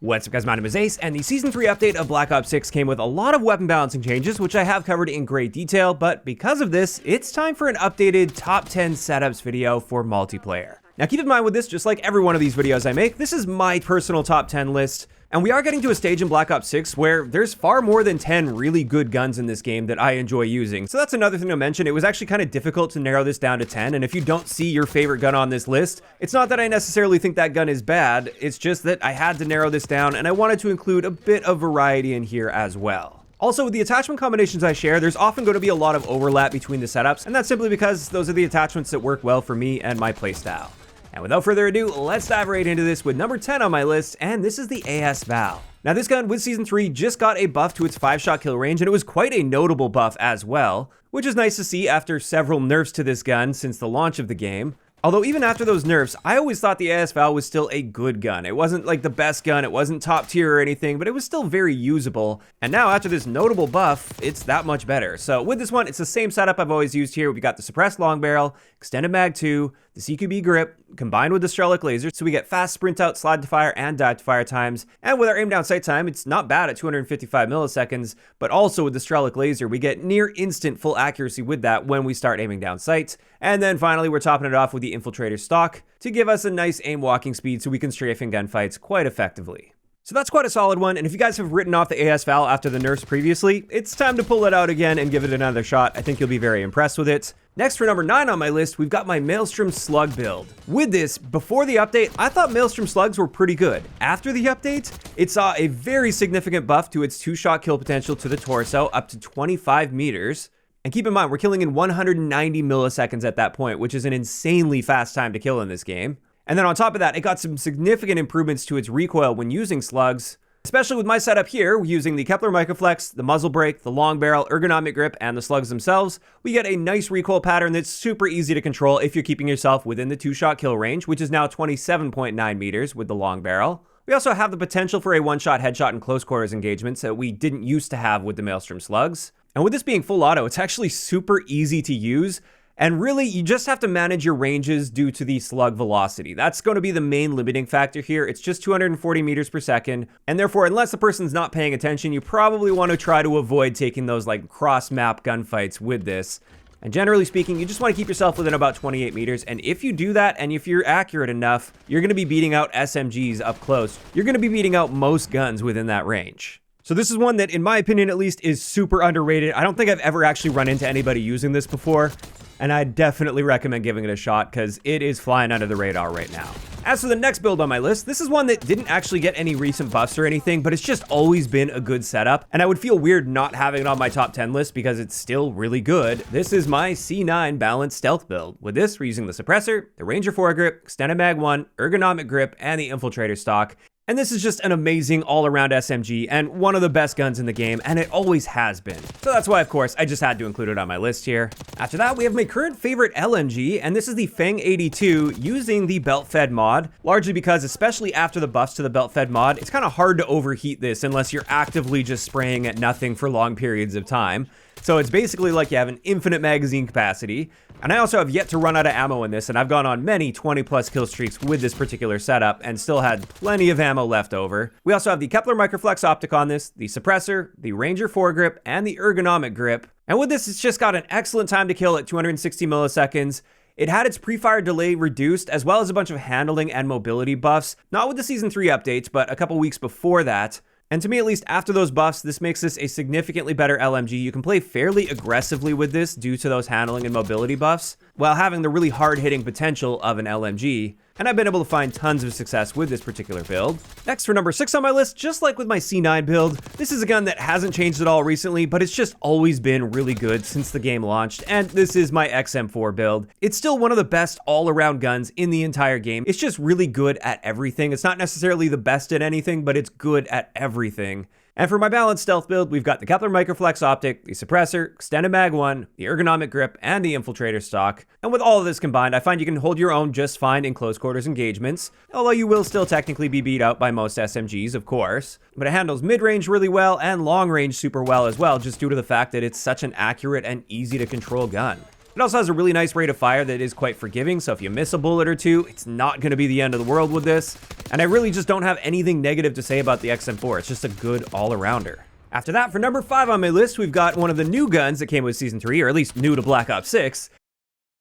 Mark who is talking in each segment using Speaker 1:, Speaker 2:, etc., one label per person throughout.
Speaker 1: What's up guys, my name is Ace, and the Season 3 update of Black Ops 6 came with a lot of weapon balancing changes, which I have covered in great detail, but because of this, it's time for an updated top 10 setups video for multiplayer. Now keep in mind with this, just like every one of these videos I make, this is my personal top 10 list, and we are getting to a stage in Black Ops 6 where there's far more than 10 really good guns in this game that I enjoy using. So that's another thing to mention. It was actually kind of difficult to narrow this down to 10, and if you don't see your favorite gun on this list, it's not that I necessarily think that gun is bad, it's just that I had to narrow this down and I wanted to include a bit of variety in here as well. Also, with the attachment combinations I share, there's often going to be a lot of overlap between the setups, and that's simply because those are the attachments that work well for me and my playstyle. And without further ado, let's dive right into this with number 10 on my list, and this is the AS Val. Now this gun with Season 3 just got a buff to its 5-shot kill range, and it was quite a notable buff as well, which is nice to see after several nerfs to this gun since the launch of the game. Although even after those nerfs, I always thought the AS Val was still a good gun. It wasn't like the best gun, it wasn't top tier or anything, but it was still very usable. And now after this notable buff, it's that much better. So with this one, it's the same setup I've always used here. We got the suppressed long barrel, extended mag 2, the CQB grip, combined with the Strelic laser, so we get fast sprint out, slide to fire, and dive to fire times. And with our aim down sight time, it's not bad at 255 milliseconds, but also with the Strelic laser, we get near instant full accuracy with that when we start aiming down sight. And then finally, we're topping it off with the Infiltrator stock to give us a nice aim walking speed so we can strafe in gunfights quite effectively. So that's quite a solid one, and if you guys have written off the AS Val after the nerfs previously, it's time to pull it out again and give it another shot. I think you'll be very impressed with it. Next, for number 9 on my list, we've got my Maelstrom Slug build. With this, before the update, I thought Maelstrom Slugs were pretty good. After the update, it saw a very significant buff to its 2-shot kill potential to the torso, up to 25 meters. And keep in mind, we're killing in 190 milliseconds at that point, which is an insanely fast time to kill in this game. And then on top of that, it got some significant improvements to its recoil when using slugs, especially with my setup here, using the Kepler Microflex, the muzzle brake, the long barrel, ergonomic grip, and the slugs themselves. We get a nice recoil pattern that's super easy to control if you're keeping yourself within the 2-shot kill range, which is now 27.9 meters with the long barrel. We also have the potential for a 1-shot headshot in close quarters engagements that we didn't used to have with the Maelstrom slugs. And with this being full auto, it's actually super easy to use. And really, you just have to manage your ranges due to the slug velocity. That's going to be the main limiting factor here. It's just 240 meters per second. And therefore, unless the person's not paying attention, you probably want to try to avoid taking those like cross-map gunfights with this. And generally speaking, you just want to keep yourself within about 28 meters. And if you do that, and if you're accurate enough, you're going to be beating out SMGs up close. You're going to be beating out most guns within that range. So this is one that, in my opinion at least, is super underrated. I don't think I've ever actually run into anybody using this before. And I definitely recommend giving it a shot because it is flying under the radar right now. As for the next build on my list, this is one that didn't actually get any recent buffs or anything, but it's just always been a good setup. And I would feel weird not having it on my top 10 list because it's still really good. This is my C9 balanced stealth build. With this, we're using the suppressor, the Ranger foregrip, extended mag 1, ergonomic grip, and the Infiltrator stock. And this is just an amazing all-around SMG and one of the best guns in the game, and it always has been. So that's why, of course, I just had to include it on my list here. After that, we have my current favorite LMG, and this is the Feng 82 using the belt-fed mod, largely because, especially after the buffs to the belt-fed mod, it's kind of hard to overheat this unless you're actively just spraying at nothing for long periods of time. So it's basically like you have an infinite magazine capacity. And I also have yet to run out of ammo in this, and I've gone on many 20+ kill streaks with this particular setup and still had plenty of ammo left over. We also have the Kepler Microflex optic on this, the suppressor, the Ranger foregrip, and the ergonomic grip. And with this, it's just got an excellent time to kill at 260 milliseconds. It had its pre-fire delay reduced, as well as a bunch of handling and mobility buffs, not with the Season 3 updates, but a couple weeks before that. And to me, at least after those buffs, this makes this a significantly better LMG. You can play fairly aggressively with this due to those handling and mobility buffs, while having the really hard-hitting potential of an LMG. And I've been able to find tons of success with this particular build. Next, for number 6 on my list, just like with my C9 build, this is a gun that hasn't changed at all recently, but it's just always been really good since the game launched, and this is my XM4 build. It's still one of the best all-around guns in the entire game. It's just really good at everything. It's not necessarily the best at anything, but it's good at everything. And for my balanced stealth build, we've got the Kepler Microflex optic, the suppressor, extended mag 1, the ergonomic grip, and the Infiltrator stock. And with all of this combined, I find you can hold your own just fine in close quarters engagements, although you will still technically be beat out by most SMGs, of course. But it handles mid-range really well and long-range super well as well, just due to the fact that it's such an accurate and easy to control gun. It also has a really nice rate of fire that is quite forgiving, so if you miss a bullet or two, it's not going to be the end of the world with this. And I really just don't have anything negative to say about the XM4. It's just a good all-arounder. After that, for number 5 on my list, we've got one of the new guns that came with Season 3, or at least new to Black Ops 6.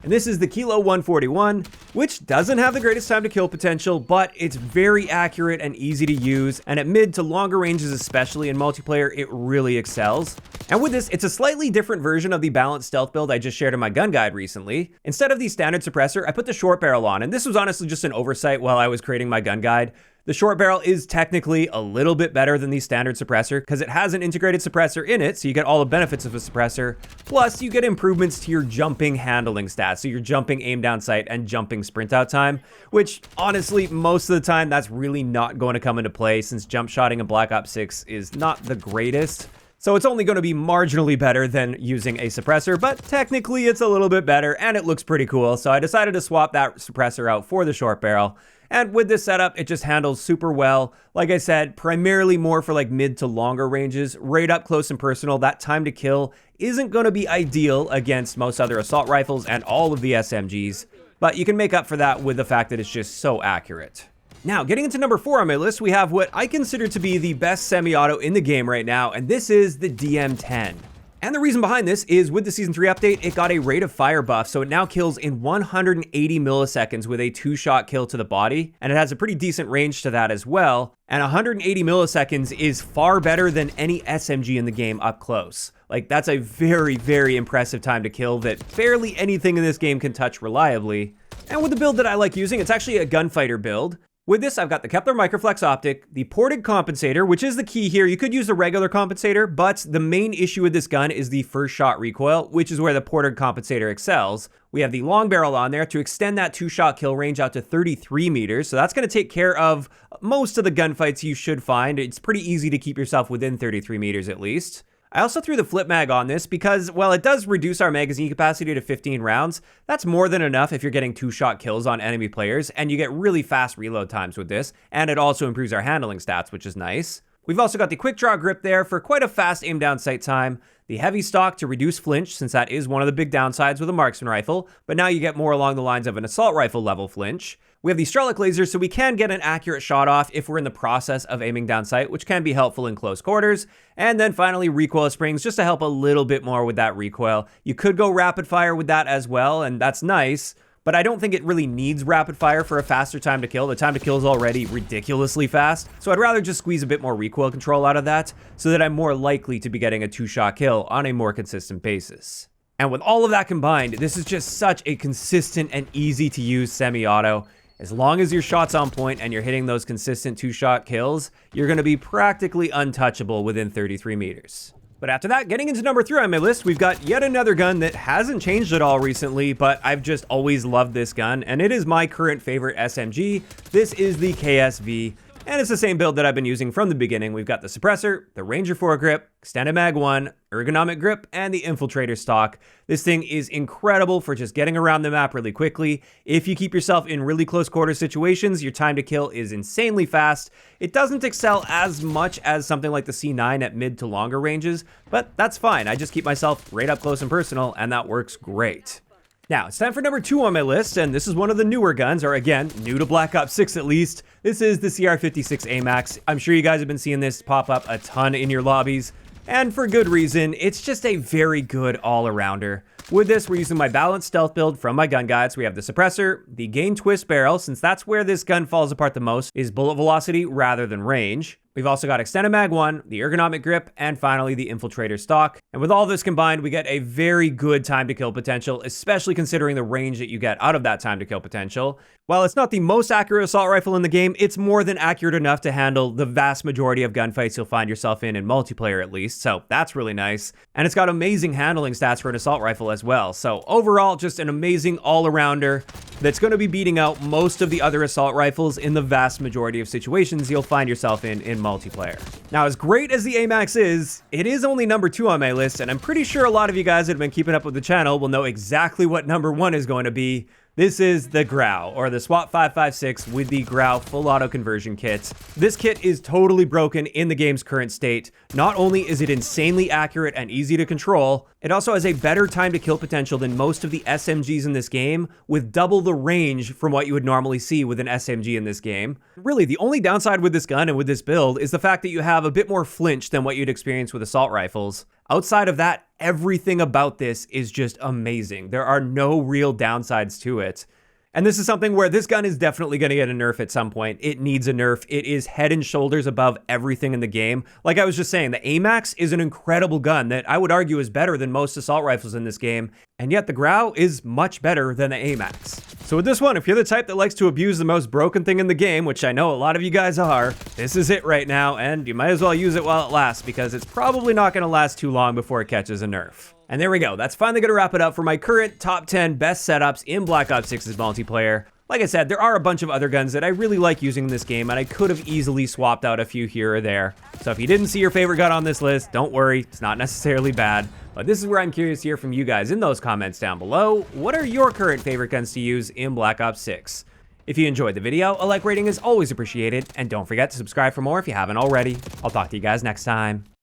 Speaker 1: And this is the Kilo 141, which doesn't have the greatest time to kill potential, but it's very accurate and easy to use, and at mid to longer ranges, especially in multiplayer, it really excels. And with this, it's a slightly different version of the balanced stealth build I just shared in my gun guide recently. Instead of the standard suppressor, I put the short barrel on, and this was honestly just an oversight while I was creating my gun guide. The short barrel is technically a little bit better than the standard suppressor because it has an integrated suppressor in it, so you get all the benefits of a suppressor. Plus, you get improvements to your jumping handling stats, so your jumping aim down sight and jumping sprint out time, which honestly, most of the time, that's really not going to come into play since jump shotting in Black Ops 6 is not the greatest. So it's only going to be marginally better than using a suppressor, but technically it's a little bit better and it looks pretty cool. So I decided to swap that suppressor out for the short barrel. And with this setup, it just handles super well. Like I said, primarily more for like mid to longer ranges. Right up close and personal, that time to kill isn't going to be ideal against most other assault rifles and all of the SMGs, but you can make up for that with the fact that it's just so accurate. Now, getting into number 4 on my list, we have what I consider to be the best semi-auto in the game right now, and this is the DM10. And the reason behind this is with the Season 3 update, it got a rate of fire buff, so it now kills in 180 milliseconds with a 2-shot kill to the body, and it has a pretty decent range to that as well. And 180 milliseconds is far better than any SMG in the game up close. Like, that's a very, very impressive time to kill that barely anything in this game can touch reliably. And with the build that I like using, it's actually a gunfighter build. With this, I've got the Kepler Microflex Optic, the ported compensator, which is the key here. You could use the regular compensator, but the main issue with this gun is the first shot recoil, which is where the ported compensator excels. We have the long barrel on there to extend that 2-shot kill range out to 33 meters, so that's going to take care of most of the gunfights you should find. It's pretty easy to keep yourself within 33 meters at least. I also threw the flip mag on this because, while it does reduce our magazine capacity to 15 rounds, that's more than enough if you're getting 2-shot kills on enemy players, and you get really fast reload times with this, and it also improves our handling stats, which is nice. We've also got the quick draw grip there for quite a fast aim down sight time, the heavy stock to reduce flinch, since that is one of the big downsides with a marksman rifle, but now you get more along the lines of an assault rifle level flinch. We have the Strelic laser, so we can get an accurate shot off if we're in the process of aiming down sight, which can be helpful in close quarters. And then finally, recoil springs, just to help a little bit more with that recoil. You could go rapid fire with that as well, and that's nice, but I don't think it really needs rapid fire for a faster time to kill. The time to kill is already ridiculously fast, so I'd rather just squeeze a bit more recoil control out of that so that I'm more likely to be getting a 2-shot kill on a more consistent basis. And with all of that combined, this is just such a consistent and easy to use semi-auto. As long as your shot's on point and you're hitting those consistent 2-shot kills, you're going to be practically untouchable within 33 meters. But after that, getting into number 3 on my list, we've got yet another gun that hasn't changed at all recently, but I've just always loved this gun, and it is my current favorite SMG. This is the KSV, and it's the same build that I've been using from the beginning. We've got the suppressor, the Ranger foregrip, extended mag 1, ergonomic grip, and the infiltrator stock. This thing is incredible for just getting around the map really quickly. If you keep yourself in really close quarter situations, your time to kill is insanely fast. It doesn't excel as much as something like the C9 at mid to longer ranges, but that's fine. I just keep myself right up close and personal, and that works great. Now, it's time for number 2 on my list, and this is one of the newer guns, or again, new to Black Ops 6 at least. This is the CR56 AMAX. I'm sure you guys have been seeing this pop up a ton in your lobbies, and for good reason. It's just a very good all-arounder. With this, we're using my balanced stealth build from my gun guides. We have the suppressor, the gain twist barrel, since that's where this gun falls apart the most, is bullet velocity rather than range. We've also got extended mag 1, the ergonomic grip, and finally the infiltrator stock. And with all this combined, we get a very good time to kill potential, especially considering the range that you get out of that time to kill potential. While it's not the most accurate assault rifle in the game, it's more than accurate enough to handle the vast majority of gunfights you'll find yourself in multiplayer at least, so that's really nice. And it's got amazing handling stats for an assault rifle as well. So overall, just an amazing all-arounder that's going to be beating out most of the other assault rifles in the vast majority of situations you'll find yourself in multiplayer. Now, as great as the AMAX is, it is only number 2 on my list, and I'm pretty sure a lot of you guys that have been keeping up with the channel will know exactly what number 1 is going to be. This is the Grau, or the SWAT 556 with the Grau full auto conversion kit. This kit is totally broken in the game's current state. Not only is it insanely accurate and easy to control, it also has a better time to kill potential than most of the SMGs in this game, with double the range from what you would normally see with an SMG in this game. Really, the only downside with this gun and with this build is the fact that you have a bit more flinch than what you'd experience with assault rifles. Outside of that, everything about this is just amazing. There are no real downsides to it. And this is something where this gun is definitely going to get a nerf at some point. It needs a nerf. It is head and shoulders above everything in the game. Like I was just saying, the AMAX is an incredible gun that I would argue is better than most assault rifles in this game. And yet the Grau is much better than the AMAX. So with this one, if you're the type that likes to abuse the most broken thing in the game, which I know a lot of you guys are, this is it right now, and you might as well use it while it lasts because it's probably not going to last too long before it catches a nerf. And there we go. That's finally going to wrap it up for my current top 10 best setups in Black Ops 6's multiplayer. Like I said, there are a bunch of other guns that I really like using in this game, and I could have easily swapped out a few here or there. So if you didn't see your favorite gun on this list, don't worry, it's not necessarily bad. But this is where I'm curious to hear from you guys in those comments down below. What are your current favorite guns to use in Black Ops 6? If you enjoyed the video, a like rating is always appreciated, and don't forget to subscribe for more if you haven't already. I'll talk to you guys next time.